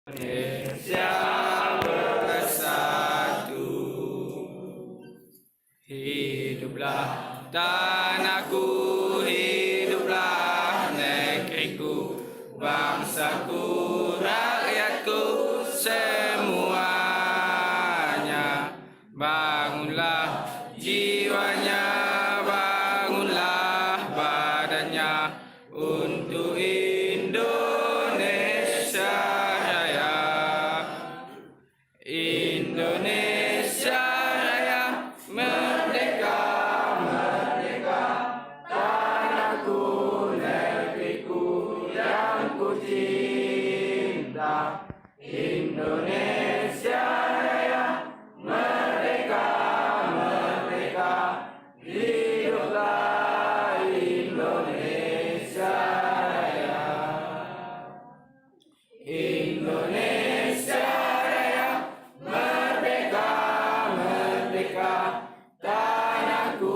Indonesia bersatu, hiduplah tanahku, hiduplah negeriku, bangsaku, rakyatku semuanya. Bangunlah jiwanya, bangunlah badannya untuk Indonesia Raya. Indonesia Raya, merdeka, merdeka, tanahku, negeriku yang ku cinta. Indonesia Raya, merdeka, merdeka, hiduplah Indonesia Raya. Indonesia Raya, merdeka, merdeka, tanahku,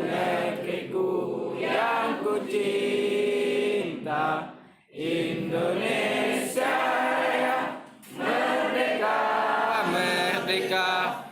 negeriku yang ku cinta. Indonesia Raya, merdeka, merdeka,